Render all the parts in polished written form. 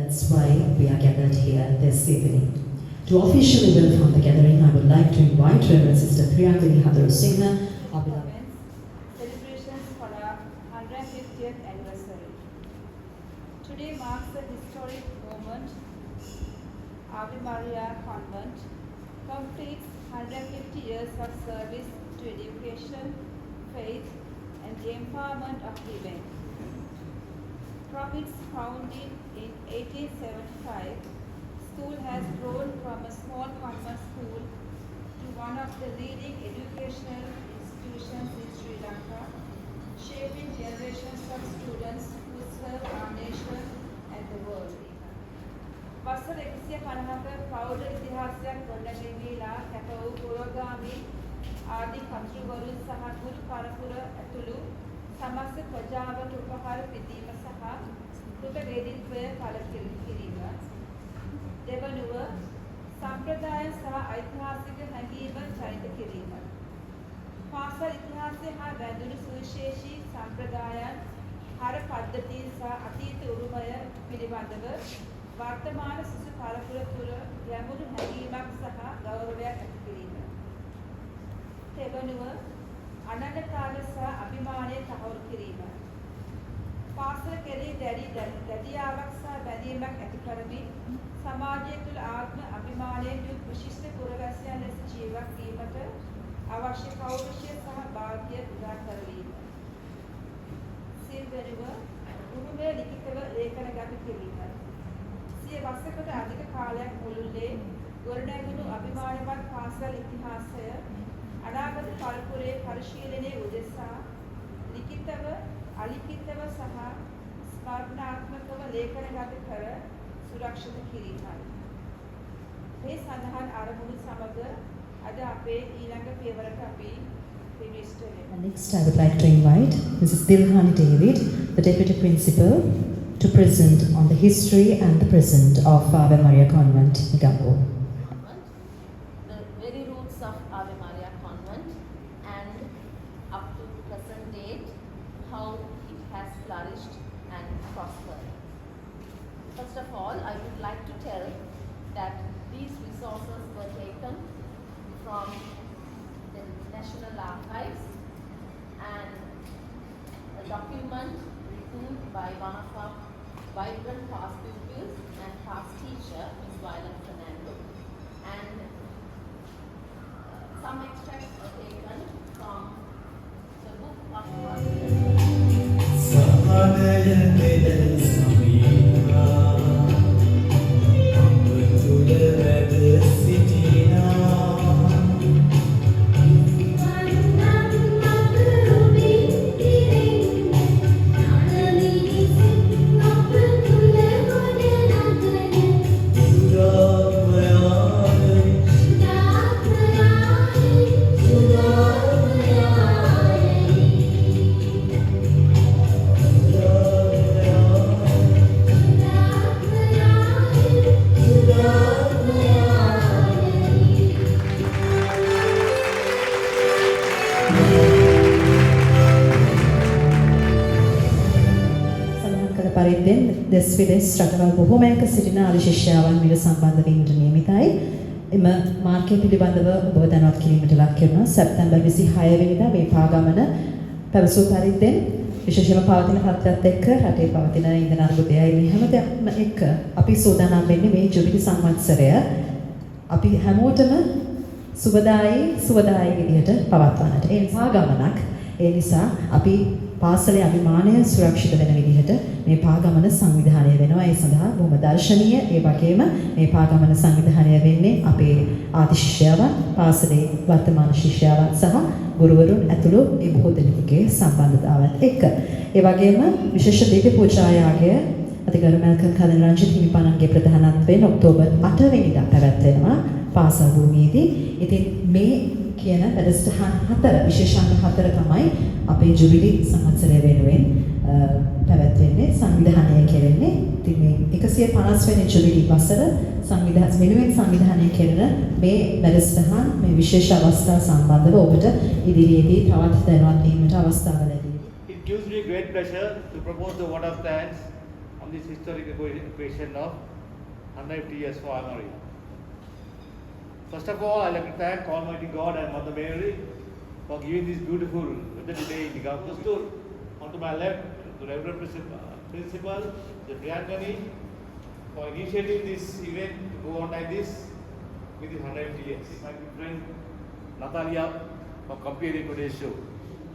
That's why we are gathered here this evening. To officially welcome the gathering, I would like to invite Reverend Sister Priyangani Hadarusingha, our beloved. Celebrations for our 150th anniversary. Today marks a historic moment. Ave Maria Convent completes 150 years of service to education, faith, and the empowerment of women. From its founding in 1875, school has grown from a small convent school to one of the leading educational institutions in Sri Lanka, shaping generations of students who serve our nation and the world. වසර 150ක ප්‍රෞಢ ඉතිහාසයක් ගොඩනැගීමේලා කැප වූ පුරෝගාමී ආදි කර්තෘවරුන් සහ ගුරු පරපුර ඇතුළු සමස්ත ප්‍රජාවට උපකාර පිදීම සහ කෘතවේදීත්වය පළ කිරීම. දෙවනුව සම්ප්‍රදාය සහ ඓතිහාසික හැඟීම ජනිත කිරීම. පාසල් ඉතිහාසය හා බැඳුණු සුවිශේෂී සම්ප්‍රදායන් හර පද්ධතීන් සහ අතීත උරුමය පිළිබඳව වර්තමාන සිසු පරපුර තුළ ගැඹුරු හැඟීමක් සහ ගෞරවයක් ඇති කිරීම. තෙවනුව අනන්‍යතාවය සහ අභිමානය තහවුරු කිරීම. පාසල කෙරෙහි දැඩියාවක් සහ බැඳීමක් ඇති කරමින් සමාජය තුළ ආත්ම අභිමානයෙන් යුත් විශිෂ්ට පුරවැසියන් ලෙස ජීවත් වීමට අවශ්‍ය පෞරුෂය සහ භාග්‍ය උදා කරවීම. සියවෙනිව උරුමය ලිඛිතව ලේඛනගත කිරීම. සිය වසරකට අධික කාලයක් මුළුල්ලේ ගොඩනැගුණු අභිමානවත් පාසල් ඉතිහාසය අනාගත පරපුරේ පරිශීලනයේ උදෙසා ලිඛිතව අලිඛිතව සහ ස්මරණාත්මකව ලේඛනගත කර සුරක්ෂිත කිරීමයි. මේ සඳහන් අරමුණු සමග අද අපේ ඊළඟ පියවරට අපි ප්‍රවිෂ්ඨ වෙමු. Next, I would like to invite Mrs. Dilhani David, the Deputy Principal, to present on the history and the present of Ave Maria Convent, Negombo. The very roots of Ave Maria Convent and up to the present date, how it has flourished and prospered. First of all, I would like to tell that these resources were taken from the National Archives and a document written by one of our vibrant past pupils and past teacher, Ms. Violet Fernando. And some extracts are taken from the book of දෙස් විදෙස් රටවල් බොහෝමයක සිටින ආදි ශිෂ්‍යාවන් මිල සම්බන්ධ වීමට නියමිතයි. එම මාර්ගය පිළිබඳව ඔබව දැනුවත් කිරීමට ලක් කරනවා. සැප්තැම්බර් 26 වෙනිදා මේ පාගමන පැවසූ පරිද්දෙන් විශේෂම පවතින පත්‍රයත් එක්ක රටේ පවතින ඉන්ධන අර්බුදයයි මේ හැමදේම එක්ක අපි සූදානම් වෙන්නේ මේ ජුබිලි සංවත්සරය අපි හැමෝටම සුවදායි විදිහට පවත්වන්නට. ඒ නිසා ගමනක්. ඒ නිසා අපි පාසලේ අභිමානය සුරක්ෂිත වෙන විදිහට මේ පාගමන සංවිධානය වෙනවා. ඒ සඳහා බොහොම දර්ශනීය ඒ වගේම මේ පාගමන සංවිධානය වෙන්නේ අපේ ආදි ශිෂ්‍යයන්, පාසලේ වර්තමාන ශිෂ්‍යයන් සහ ගුරුවරුන් ඇතුළු ඒ බොහෝ දෙනෙකුගේ සම්බන්ධතාවත් එක්ක. ඒ වගේම විශේෂ දිව්‍ය පූජා යාගය අතිගරු මල්කම් කදන රංජිත් හිමිපාණන්ගේ ප්‍රධානත්වයෙන් ඔක්තෝබර් 8 වෙනිදා පැවැත්වෙනවා පාසල් භූමියේදී. ඉතින් මේ කියන වැඩසටහන් 4 විශේෂාංග 4 තමයි අපේ ජුබිලි සංවත්සරය වෙනුවෙන් පැවැත්වෙන්නේ සංවිධානය කෙරෙන්නේ. ඉතින් මේ 150 වෙනි ජුබිලි වසර වෙනුවෙන් සංවිධානය කෙරෙන මේ වැඩසටහන් මේ විශේෂ අවස්ථාව සම්බන්ධව ඔබට ඉදිරියේදී තවත් දැනුවත් වීමට අවස්ථාව ලැබෙනවා. It gives me great pleasure to propose the vote of thanks on this historic occasion of 150 years for Ave Maria. First of all, I'd like to thank Almighty God and Mother Mary for giving this beautiful weather today in the campus tour. On to my left, the Reverend Principal, the Briangani, for initiating this event to go on like this with the 150 years. My good friend Natalia for comparing today's show.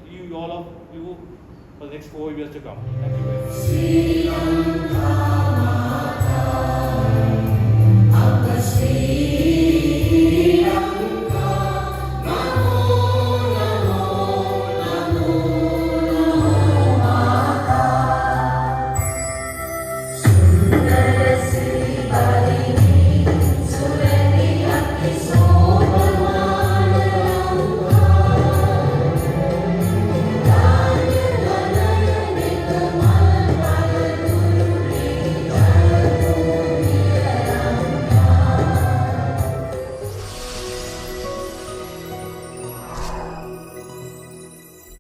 See you all of you for the next 4 years to come. Thank you very much.